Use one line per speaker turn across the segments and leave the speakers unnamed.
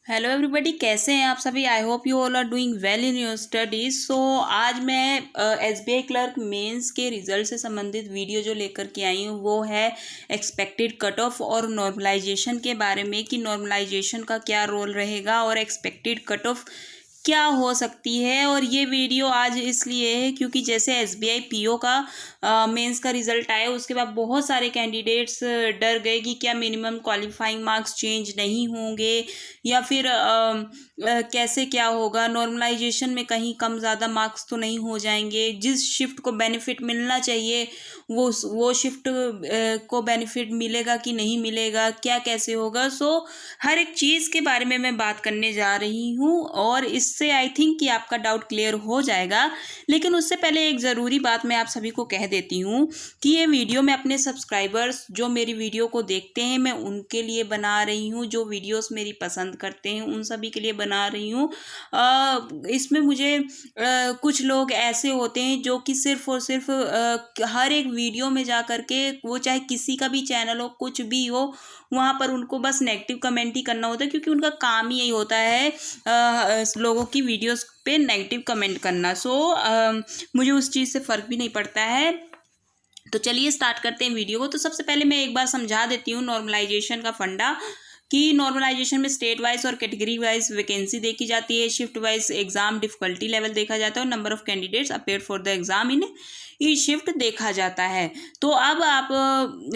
Hello everybody, कैसे हैं आप सभी। I hope you all are doing well in your studies. So आज मैं एसबीआई क्लर्क मेंस के रिजल्ट से संबंधित वीडियो जो लेकर के आई हूँ वो है एक्सपेक्टेड कट ऑफ और नॉर्मलाइजेशन के बारे में कि नॉर्मलाइजेशन का क्या रोल रहेगा और एक्सपेक्टेड कट ऑफ क्या हो सकती है। और ये वीडियो आज इसलिए है क्योंकि जैसे एसबीआई पीओ का मेंस का रिजल्ट आया उसके बाद बहुत सारे कैंडिडेट्स डर गए कि क्या मिनिमम क्वालिफाइंग मार्क्स चेंज नहीं होंगे या फिर कैसे क्या होगा, नॉर्मलाइजेशन में कहीं कम ज़्यादा मार्क्स तो नहीं हो जाएंगे, जिस शिफ्ट को बेनिफिट मिलना चाहिए वो शिफ्ट को बेनिफिट मिलेगा कि नहीं मिलेगा, क्या कैसे होगा। सो हर एक चीज़ के बारे में मैं बात करने जा रही हूँ और इससे आई थिंक कि आपका डाउट क्लियर हो जाएगा। लेकिन उससे पहले एक ज़रूरी बात मैं आप सभी को कह देती हूँ कि ये वीडियो मैं अपने सब्सक्राइबर्स जो मेरी वीडियो को देखते हैं मैं उनके लिए बना रही हूँ, जो वीडियोस मेरी पसंद करते हैं उन सभी के लिए बना रही हूँ। इसमें मुझे कुछ लोग ऐसे होते हैं जो कि सिर्फ और सिर्फ हर एक वीडियो में जा कर के, वो चाहे किसी का भी चैनल हो कुछ भी हो, वहाँ पर उनको बस नेगेटिव कमेंट ही करना होता है क्योंकि उनका काम ही यही होता है लोगों की वीडियोस पे नेगेटिव कमेंट करना। मुझे उस चीज़ से फ़र्क भी नहीं पड़ता है। तो चलिए स्टार्ट करते हैं वीडियो को। तो सबसे पहले मैं एक बार समझा देती हूँ नॉर्मलाइजेशन का फंडा कि नॉर्मलाइजेशन में स्टेट वाइज और कैटेगरी वाइज वैकेंसी देखी जाती है, shift wise exam difficulty level देखा जाता है और number of candidates appear for the exam in E shift देखा जाता है। तो अब आप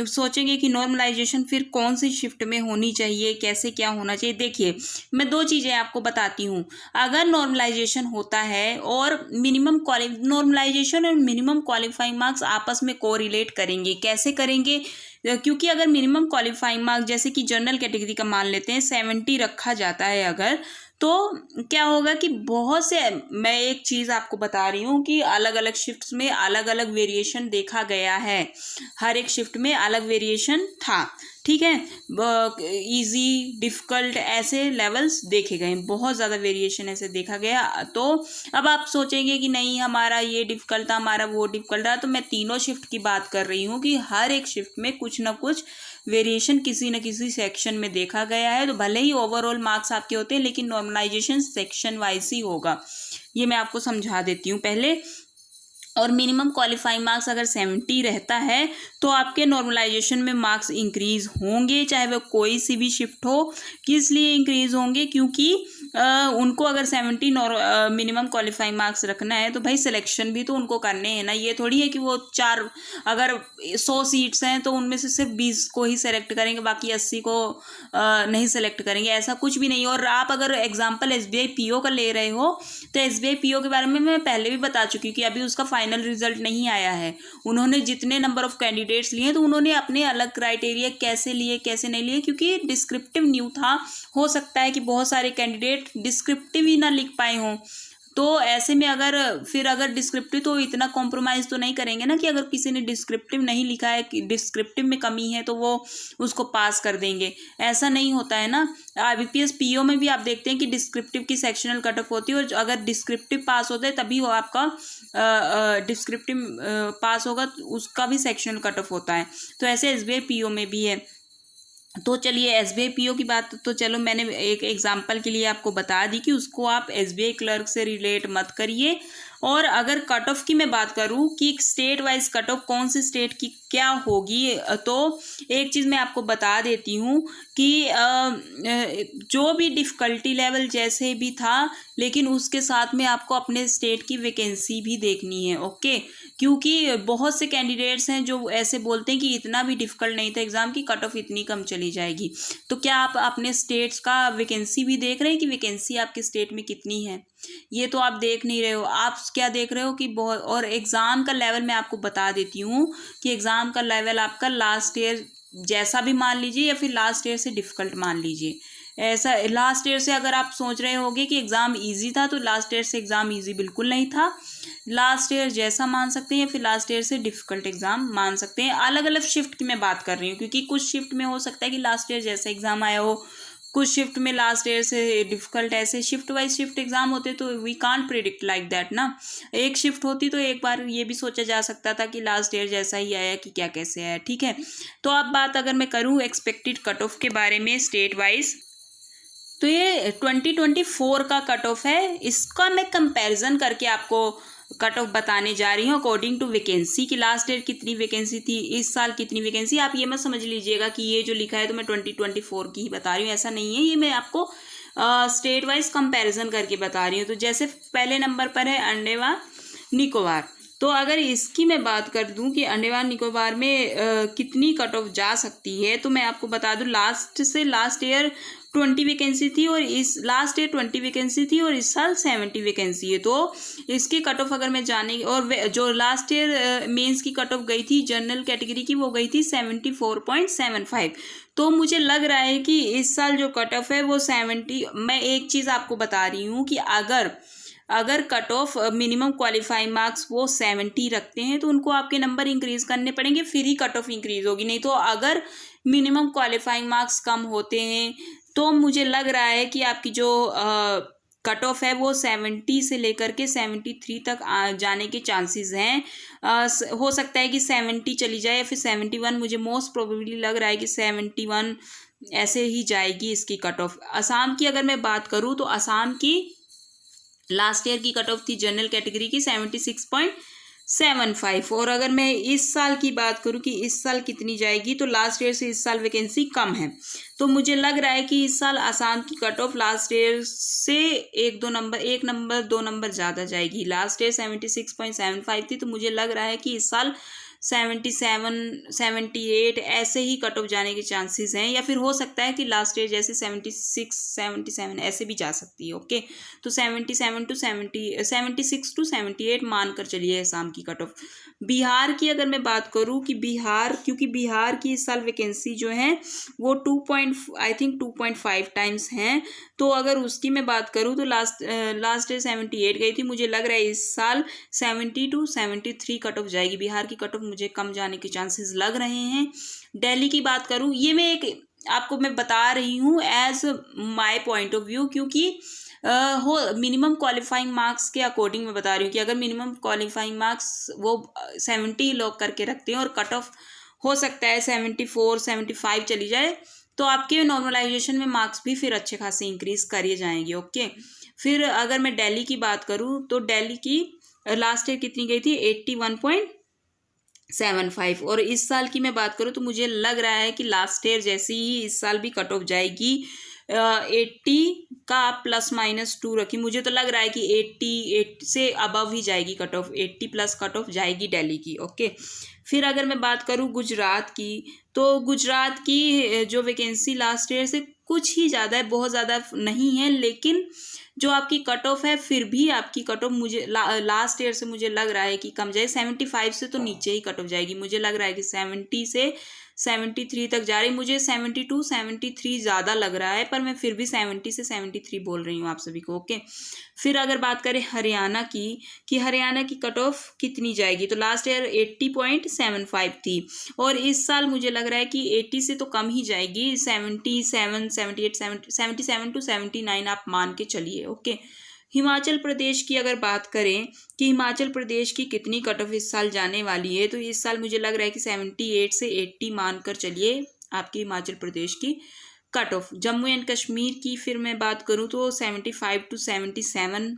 सोचेंगे कि नॉर्मलाइजेशन फिर कौन सी शिफ्ट में होनी चाहिए, कैसे क्या होना चाहिए। देखिए मैं दो चीज़ें आपको बताती हूँ। अगर नॉर्मलाइजेशन होता है और नॉर्मलाइजेशन और मिनिमम क्वालिफाइंग मार्क्स आपस में कोरिलेट करेंगे, कैसे करेंगे, क्योंकि अगर मिनिमम क्वालिफाइंग मार्क्स जैसे कि जनरल कैटेगरी का मान लेते हैं 70 रखा जाता है अगर, तो क्या होगा कि बहुत से, मैं एक चीज़ आपको बता रही हूँ कि अलग अलग शिफ्ट्स में अलग अलग वेरिएशन देखा गया है, हर एक शिफ्ट में अलग वेरिएशन था, ठीक है। इजी डिफ़िकल्ट ऐसे लेवल्स देखे गए, बहुत ज़्यादा वेरिएशन ऐसे देखा गया। तो अब आप सोचेंगे कि नहीं हमारा ये डिफ़िकल्ट था, हमारा वो डिफ़िकल्ट था। तो मैं तीनों शिफ्ट की बात कर रही हूँ कि हर एक शिफ्ट में कुछ ना कुछ वेरिएशन किसी न किसी सेक्शन में देखा गया है। तो भले ही ओवरऑल मार्क्स आपके होते हैं लेकिन नॉर्मलाइजेशन सेक्शन वाइज ही होगा, ये मैं आपको समझा देती हूँ पहले। और मिनिमम क्वालिफाइंग मार्क्स अगर 70 रहता है तो आपके नॉर्मलाइजेशन में मार्क्स इंक्रीज होंगे, चाहे वह कोई सी भी शिफ्ट हो। किस लिए इंक्रीज होंगे, क्योंकि उनको अगर 70 मिनिमम क्वालिफाइंग मार्क्स रखना है तो भाई सिलेक्शन भी तो उनको करने हैं ना। ये थोड़ी है कि वो अगर 100 सीट्स हैं तो उनमें से सिर्फ 20 को ही सेलेक्ट करेंगे, बाकी 80 को नहीं सेलेक्ट करेंगे, ऐसा कुछ भी नहीं। और आप अगर एग्जाम्पल एसबीआई पीओ का ले रहे हो तो एसबीआई पीओ के बारे में मैं पहले भी बता चुकी हूँ कि अभी उसका फाइनल रिजल्ट नहीं आया है। उन्होंने जितने नंबर ऑफ कैंडिडेट्स लिए तो उन्होंने अपने अलग क्राइटेरिया कैसे लिए कैसे नहीं लिए, क्योंकि डिस्क्रिप्टिव न्यू था। हो सकता है कि बहुत सारे कैंडिडेट डिस्क्रिप्टिव ही ना लिख पाए हों, तो ऐसे में अगर डिस्क्रिप्टिव, तो इतना कॉम्प्रोमाइज़ तो नहीं करेंगे ना कि अगर किसी ने डिस्क्रिप्टिव नहीं लिखा है कि डिस्क्रिप्टिव में कमी है तो वो उसको पास कर देंगे, ऐसा नहीं होता है ना। आईबीपीएस पीओ में भी आप देखते हैं कि डिस्क्रिप्टिव की सेक्शनल कट ऑफ होती है और अगर डिस्क्रिप्टिव पास होता है तभी वो आपका डिस्क्रिप्टिव पास होगा, तो उसका भी सेक्शनल कट ऑफ होता है। तो ऐसे एसबीआई पीओ में भी है। तो चलिए एसबीआई पीओ की बात तो चलो मैंने एक एग्जांपल के लिए आपको बता दी कि उसको आप एसबीआई क्लर्क से रिलेट मत करिए। और अगर कट ऑफ की मैं बात करूं कि स्टेट वाइज कट ऑफ कौन सी स्टेट की क्या होगी, तो एक चीज़ मैं आपको बता देती हूँ कि जो भी डिफ़िकल्टी लेवल जैसे भी था, लेकिन उसके साथ में आपको अपने स्टेट की वैकेंसी भी देखनी है, ओके। क्योंकि बहुत से कैंडिडेट्स हैं जो ऐसे बोलते हैं कि इतना भी डिफ़िकल्ट नहीं था एग्ज़ाम की, कट ऑफ इतनी कम चली जाएगी। तो क्या आप अपने स्टेट्स का वैकेंसी भी देख रहे हैं कि वैकेंसी आपके स्टेट में कितनी है? ये तो आप देख नहीं रहे हो। आप क्या देख रहे हो कि बहुत, और एग्ज़ाम का लेवल मैं आपको बता देती हूँ कि एग्ज़ाम का लेवल आपका लास्ट ईयर जैसा भी मान लीजिए या फिर लास्ट ईयर से डिफ़िकल्ट मान लीजिए। ऐसा लास्ट ईयर से अगर आप सोच रहे होगे कि एग्ज़ाम इजी था तो लास्ट ईयर से एग्ज़ाम इजी बिल्कुल नहीं था। लास्ट ईयर जैसा मान सकते हैं या फिर लास्ट ईयर से डिफ़िकल्ट एग्ज़ाम मान सकते हैं। अलग अलग शिफ्ट की मैं बात कर रही हूँ क्योंकि कुछ शिफ्ट में हो सकता है कि लास्ट ईयर जैसा एग्ज़ाम आया हो, कुछ शिफ्ट में लास्ट ईयर से डिफ़िकल्ट, ऐसे शिफ्ट वाइज शिफ्ट एग्ज़ाम होते तो we can't predict like that ना। एक शिफ्ट होती तो एक बार ये भी सोचा जा सकता था कि लास्ट ईयर जैसा ही आया कि क्या कैसे आया, ठीक है। तो अब बात अगर मैं करूँ एक्सपेक्टेड कट ऑफ के बारे में स्टेट वाइज, तो ये 2024 का कट ऑफ है। इसका मैं कंपैरिजन करके आपको कट ऑफ बताने जा रही हूँ अकॉर्डिंग टू वैकेंसी की लास्ट ईयर कितनी वैकेंसी थी, इस साल कितनी वैकेंसी। आप ये मत समझ लीजिएगा कि ये जो लिखा है तो मैं 2024 की ही बता रही हूँ, ऐसा नहीं है। ये मैं आपको स्टेट वाइज कंपैरिजन करके बता रही हूँ। तो जैसे पहले नंबर पर है अंडमान निकोबार। तो अगर इसकी मैं बात कर दूं कि अंडमान निकोबार में कितनी कट ऑफ जा सकती है, तो मैं आपको बता दूं लास्ट ईयर 20 वैकेंसी थी और इस लास्ट ईयर 20 वैकेंसी थी और इस साल 70 वैकेंसी है। तो इसकी कट ऑफ अगर मैं जाने और जो लास्ट ईयर मेंस की कट ऑफ गई थी जनरल कैटेगरी की, वो गई थी 74.75। तो मुझे लग रहा है कि इस साल जो कट ऑफ है वो 70। मैं एक चीज़ आपको बता रही हूँ कि अगर cut off minimum qualifying marks वो 70 रखते हैं तो उनको आपके नंबर इंक्रीज करने पड़ेंगे, फिर ही कट ऑफ इंक्रीज होगी। नहीं तो अगर मिनिमम क्वालिफाइंग मार्क्स कम होते हैं तो मुझे लग रहा है कि आपकी जो कट ऑफ है वो 70 से लेकर के 73 तक जाने के चांसेस हैं। हो सकता है कि 70 चली जाए या फिर 71। मुझे मोस्ट प्रोबेबली लग रहा है कि 71 ऐसे ही जाएगी इसकी कट ऑफ। असम की अगर मैं बात करूँ तो असम की लास्ट ईयर की कट ऑफ थी जनरल कैटेगरी की 76.75। और अगर मैं इस साल की बात करूं कि इस साल कितनी जाएगी, तो लास्ट ईयर से इस साल वैकेंसी कम है। तो मुझे लग रहा है कि इस साल आसाम की कट ऑफ लास्ट ईयर से एक नंबर 2 नंबर ज़्यादा जाएगी। लास्ट ईयर 76.75 थी, तो मुझे लग रहा है कि इस साल 77 78 ऐसे ही कट ऑफ जाने के चांसेस हैं, या फिर हो सकता है कि लास्ट ईयर जैसे 76 77 ऐसे भी जा सकती है। ओके, तो 76 टू 78 मान कर चलिए असम की कट ऑफ। बिहार की अगर मैं बात करूं कि क्योंकि बिहार की इस साल वैकेंसी जो है वो 2.5 टाइम्स हैं। तो अगर उसकी मैं बात करूं तो लास्ट ईयर 78 गई थी। मुझे लग रहा है इस साल 70 टू 73 कट ऑफ जाएगी। बिहार की कट ऑफ मुझे कम जाने के चांसेस लग रहे हैं। दिल्ली की बात करूं, ये मैं आपको मैं बता रही हूँ as my point of view, क्योंकि हो मिनिमम क्वालिफाइंग मार्क्स के अकॉर्डिंग मैं बता रही हूँ कि अगर मिनिमम क्वालिफाइंग मार्क्स वो 70 लॉक करके रखते हैं और कट ऑफ हो सकता है 74 75 चली जाए, तो आपके नॉर्मलाइजेशन में मार्क्स भी फिर अच्छे खासे इंक्रीज करिए जाएंगे। ओके, फिर अगर मैं दिल्ली की बात करूँ तो दिल्ली की लास्ट ईयर कितनी गई थी 81.75। और इस साल की मैं बात करूँ तो मुझे लग रहा है कि लास्ट ईयर जैसी ही इस साल भी कट ऑफ जाएगी। 80 का ±2 रखी, मुझे तो लग रहा है कि 88 से अबव ही जाएगी cut off, 80 plus cut off जाएगी दिल्ली की। ओके, फिर अगर मैं बात करूँ गुजरात की, तो गुजरात की जो वैकेंसी लास्ट ईयर से कुछ ही ज़्यादा है, बहुत ज़्यादा नहीं है, लेकिन जो आपकी कट ऑफ है फिर भी आपकी कट ऑफ मुझे लास्ट ईयर से मुझे लग रहा है कि कम जाए। 75 से तो नीचे ही कट ऑफ जाएगी। मुझे लग रहा है कि 70 से 73 तक जा रही। मुझे 72 73 ज़्यादा लग रहा है, पर मैं फिर भी 70 से 73 बोल रही हूँ आप सभी को। ओके, फिर अगर बात करें हरियाणा की कि हरियाणा की कट ऑफ कितनी जाएगी, तो लास्ट ईयर 80.75 थी और इस साल मुझे लग रहा है कि 80 से तो कम ही जाएगी। 77 78 77 टू 79 आप मान के चलिए। ओके, हिमाचल प्रदेश की अगर बात करें कि हिमाचल प्रदेश की कितनी कट ऑफ इस साल जाने वाली है, तो इस साल मुझे लग रहा है कि 78 से 80 मान कर चलिए आपकी हिमाचल प्रदेश की cut off. Jammu and Kashmir की फिर मैं बात करूं तो 75 टू 77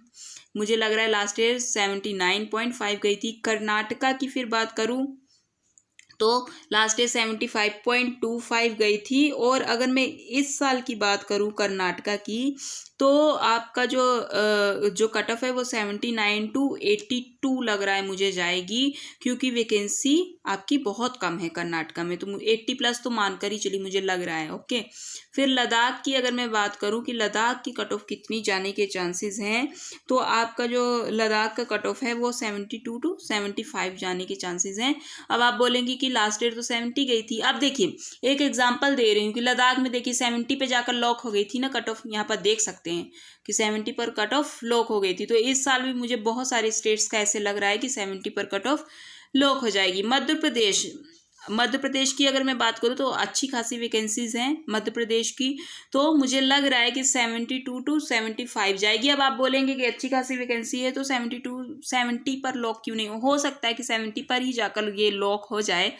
मुझे लग रहा है लास्ट ईयर 79.5 गई थी। कर्नाटका की फिर बात करूं तो लास्ट ईयर 75.25 गई थी। और अगर मैं इस साल की बात करूं कर्नाटका की, तो आपका जो कट ऑफ है वो 79 टू 82 लग रहा है मुझे जाएगी, क्योंकि वैकेंसी आपकी बहुत कम है कर्नाटका में। तो 80 प्लस तो मानकर ही चली मुझे लग रहा है। ओके, फिर लद्दाख की अगर मैं बात करूं कि लद्दाख की कट ऑफ कितनी जाने के चांसेस हैं, तो आपका जो लद्दाख का कट ऑफ है वो 72 टू 75 जाने के चांसेस हैं। अब आप बोलेंगे कि लास्ट ईयर तो 70 गई थी। अब देखिए, एक एग्जांपल दे रही हूँ कि लद्दाख में देखिए 70 पे जाकर लॉक हो गई थी ना कट ऑफ, यहाँ पर देख सकते हैं कि 70 पर कट ऑफ लॉक हो गई थी। तो इस साल भी मुझे बहुत सारे स्टेट्स का ऐसे लग रहा है कि 70 पर कट ऑफ लॉक हो जाएगी। मध्य प्रदेश की अगर मैं बात करूँ तो अच्छी खासी वैकेंसीज हैं मध्य प्रदेश की, तो मुझे लग रहा है कि 72 टू 75 जाएगी। अब आप बोलेंगे कि अच्छी खासी वैकेंसी है तो 70 पर लॉक क्यों नहीं हो सकता है कि 70 पर ही जाकर ये लॉक हो जाए,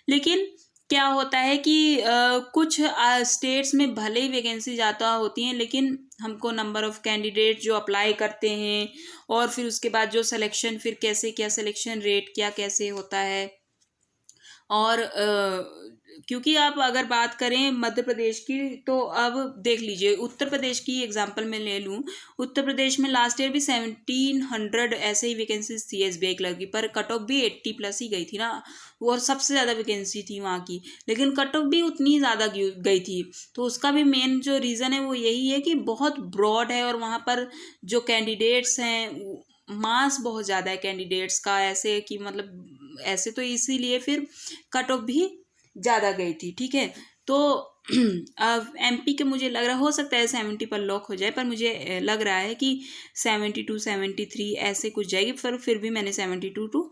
लेकिन क्या होता है कि कुछ स्टेट्स में भले ही वैकेंसी ज़्यादा होती हैं, लेकिन हमको नंबर ऑफ़ कैंडिडेट जो अप्लाई करते हैं और फिर उसके बाद जो सिलेक्शन, फिर कैसे क्या सिलेक्शन रेट क्या कैसे होता है। और क्योंकि आप अगर बात करें मध्य प्रदेश की, तो अब देख लीजिए उत्तर प्रदेश की एग्जांपल मैं ले लूँ। उत्तर प्रदेश में लास्ट ईयर भी 1700 ऐसे ही वैकेंसीज थी एसबीआई क्लर्क की, पर कट ऑफ भी 80 प्लस ही गई थी ना, और सबसे ज़्यादा वैकेंसी थी वहाँ की, लेकिन कट ऑफ भी उतनी ज़्यादा गई थी। तो उसका भी मेन जो रीज़न है वो यही है कि बहुत ब्रॉड है, और वहाँ पर जो कैंडिडेट्स हैं, मास बहुत ज़्यादा है कैंडिडेट्स का, ऐसे कि मतलब ऐसे, तो इसीलिए फिर कट ऑफ भी ज़्यादा गई थी। ठीक है, तो अब एमपी के मुझे लग रहा हो सकता है 70 पर लॉक हो जाए, पर मुझे लग रहा है कि 72 73 ऐसे कुछ जाएगी, फिर भी मैंने 72 टू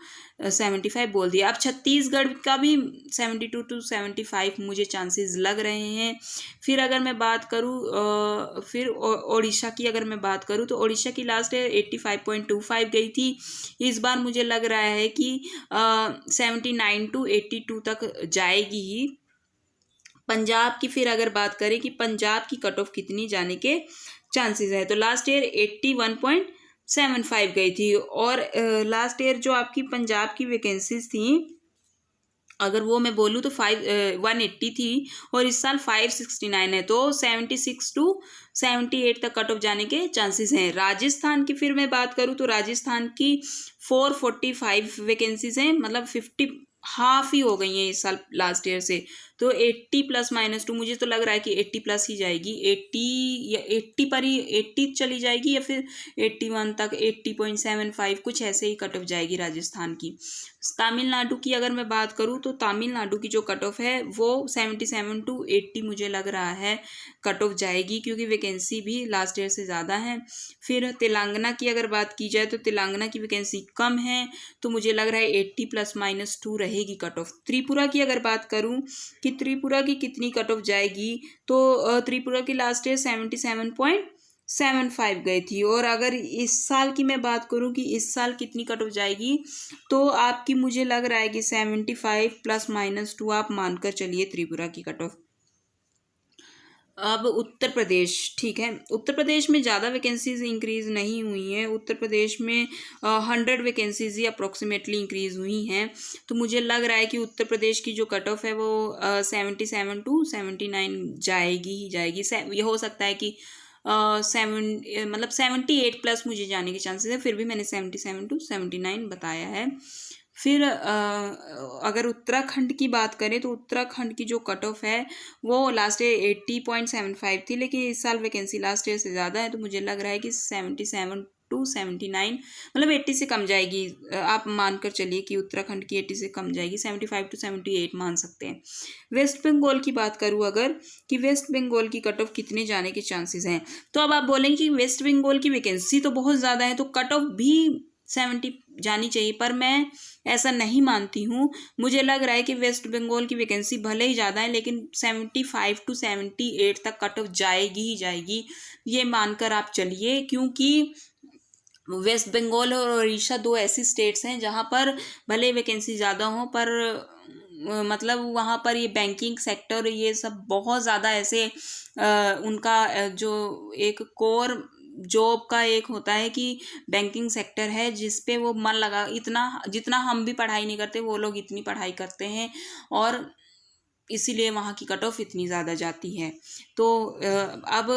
75 बोल दिया। अब छत्तीसगढ़ का भी 72 टू 75 मुझे चांसेस लग रहे हैं। फिर अगर मैं बात करूँ फिर ओडिशा की अगर मैं बात करूँ, तो ओडिशा की लास्ट 85.25 गई थी। इस बार मुझे लग रहा है कि 79 टू 82 तक जाएगी ही। पंजाब की फिर अगर बात करें कि पंजाब की कट ऑफ कितनी जाने के चांसेस है, तो लास्ट ईयर 81.75 गई थी, और लास्ट ईयर जो आपकी पंजाब की वैकेंसीज थी, अगर वो मैं बोलूँ तो 180 थी, और इस साल 569 है, तो 76 टू 78 तक कट ऑफ जाने के चांसेस हैं। राजस्थान की फिर मैं बात करूँ, तो राजस्थान की 445 वैकेंसीज हैं, मतलब 50 हाफ ही हो गई हैं इस साल लास्ट ईयर से। तो 80 प्लस -2 मुझे तो लग रहा है कि 80 प्लस ही जाएगी, 80 या 80 पर ही 80 चली जाएगी, या फिर 81 तक 80.75 कुछ ऐसे ही कट ऑफ जाएगी राजस्थान की। तमिलनाडु की अगर मैं बात करूँ, तो तमिलनाडु की जो कट ऑफ है वो 77 टू 80 मुझे लग रहा है कट ऑफ जाएगी, क्योंकि वैकेंसी भी लास्ट ईयर से ज़्यादा है। फिर तेलंगाना की अगर बात की जाए, तो तेलंगाना की वैकेंसी कम है, तो मुझे लग रहा है 80 प्लस -2 रहेगी कट ऑफ। त्रिपुरा की अगर बात करूँ कि त्रिपुरा की कितनी कट ऑफ जाएगी, तो त्रिपुरा की लास्ट ईयर 77.75 गई थी, और अगर इस साल की मैं बात करूं कि इस साल कितनी कट ऑफ जाएगी, तो आपकी मुझे लग रहा है कि 75 प्लस -2 आप मानकर चलिए त्रिपुरा की कट ऑफ। अब उत्तर प्रदेश, ठीक है, उत्तर प्रदेश में ज़्यादा वैकेंसीज इंक्रीज़ नहीं हुई हैं। उत्तर प्रदेश में 100 वैकेंसीज ही अप्रोक्सीमेटली इंक्रीज़ हुई हैं, तो मुझे लग रहा है कि उत्तर प्रदेश की जो कट ऑफ है वो 77 टू 79 जाएगी ही जाएगी। ये हो सकता है कि 78 प्लस मुझे जाने के चांसेस है, फिर भी मैंने 77 टू 79 बताया है। फिर अगर उत्तराखंड की बात करें, तो उत्तराखंड की जो कट ऑफ है वो लास्ट ईयर 80.75 थी, लेकिन इस साल वैकेंसी लास्ट ईयर से ज़्यादा है, तो मुझे लग रहा है कि 77 टू 79, मतलब 80 से कम जाएगी। आप मानकर चलिए कि उत्तराखंड की 80 से कम जाएगी, 75 टू 78 मान सकते हैं। वेस्ट बंगाल की बात करूँ अगर, कि वेस्ट बंगाल की कट ऑफ कितने जाने के चांसेस हैं, तो अब आप बोलेंगे कि वेस्ट बंगाल की वैकेंसी तो बहुत ज़्यादा है, तो कट ऑफ भी 70 जानी चाहिए, पर मैं ऐसा नहीं मानती हूँ। मुझे लग रहा है कि वेस्ट बंगाल की वैकेंसी भले ही ज़्यादा है, लेकिन 75 टू 78 तक कट ऑफ जाएगी ही जाएगी, ये मानकर आप चलिए, क्योंकि वेस्ट बंगाल और उड़ीसा दो ऐसी स्टेट्स हैं जहाँ पर भले वैकेंसी ज़्यादा हो, पर मतलब वहाँ पर ये बैंकिंग सेक्टर ये सब बहुत ज़्यादा ऐसे उनका जो एक कोर जॉब का एक होता है कि बैंकिंग सेक्टर है, जिस पे वो मन लगा, इतना जितना हम भी पढ़ाई नहीं करते वो लोग इतनी पढ़ाई करते हैं, और इसीलिए वहाँ की कट ऑफ इतनी ज़्यादा जाती है। तो अब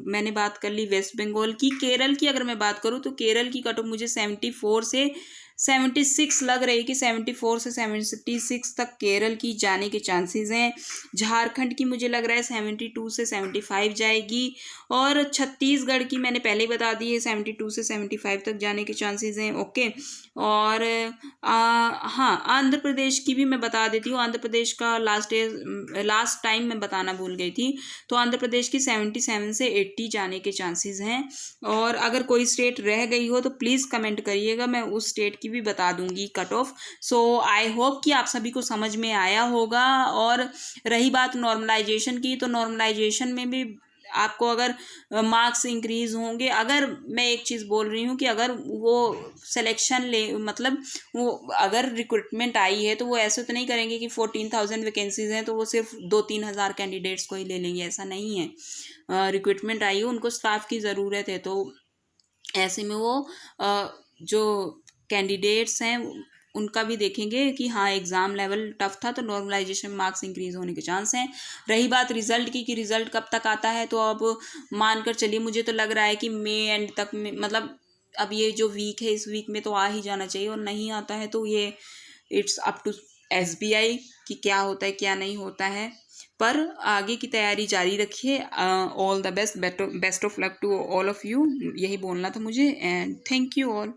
मैंने बात कर ली वेस्ट बंगाल की। केरल की अगर मैं बात करूँ, तो केरल की कट ऑफ मुझे 74 से 76 लग रही है, कि 74 से 76 तक केरल की जाने के चांसेस हैं। झारखंड की मुझे लग रहा है 72 से 75 जाएगी, और छत्तीसगढ़ की मैंने पहले ही बता दी है 72 से 75 तक जाने के चांसेस हैं। ओके, और हाँ, आंध्र प्रदेश की भी मैं बता देती हूँ। आंध्र प्रदेश का लास्ट टाइम मैं बताना भूल गई थी, तो आंध्र प्रदेश की 77 से 80 जाने के चांसेस हैं। और अगर कोई स्टेट रह गई हो तो प्लीज़ कमेंट करिएगा, मैं उस स्टेट की भी बता दूंगी cut off. So I hope कि आप सभी को समझ में आया होगा। और रही बात नॉर्मलाइजेशन की, तो नॉर्मलाइजेशन में भी आपको अगर मार्क्स इंक्रीज होंगे, अगर मैं एक चीज़ बोल रही हूँ कि अगर वो सिलेक्शन ले मतलब वो अगर रिक्रूटमेंट आई है तो वो ऐसे तो नहीं करेंगे कि 14,000 वैकेंसीज हैं तो वो सिर्फ 2-3 हज़ार कैंडिडेट्स को ही ले लेंगे, ऐसा नहीं है। रिक्रूटमेंट आई है, उनको स्टाफ की ज़रूरत है, तो ऐसे में वो जो कैंडिडेट्स हैं उनका भी देखेंगे कि हाँ एग्ज़ाम लेवल टफ था तो नॉर्मलाइजेशन मार्क्स इंक्रीज होने के चांस हैं। रही बात रिज़ल्ट की कि रिज़ल्ट कब तक आता है, तो अब मानकर चलिए मुझे तो लग रहा है कि मई एंड तक में, मतलब अब ये जो वीक है इस वीक में तो आ ही जाना चाहिए, और नहीं आता है तो ये इट्स अप टू SBI कि क्या होता है क्या नहीं होता है। पर आगे की तैयारी जारी रखिए। All the best, best of luck to all of you, यही बोलना था मुझे, एंड थैंक यू ऑल।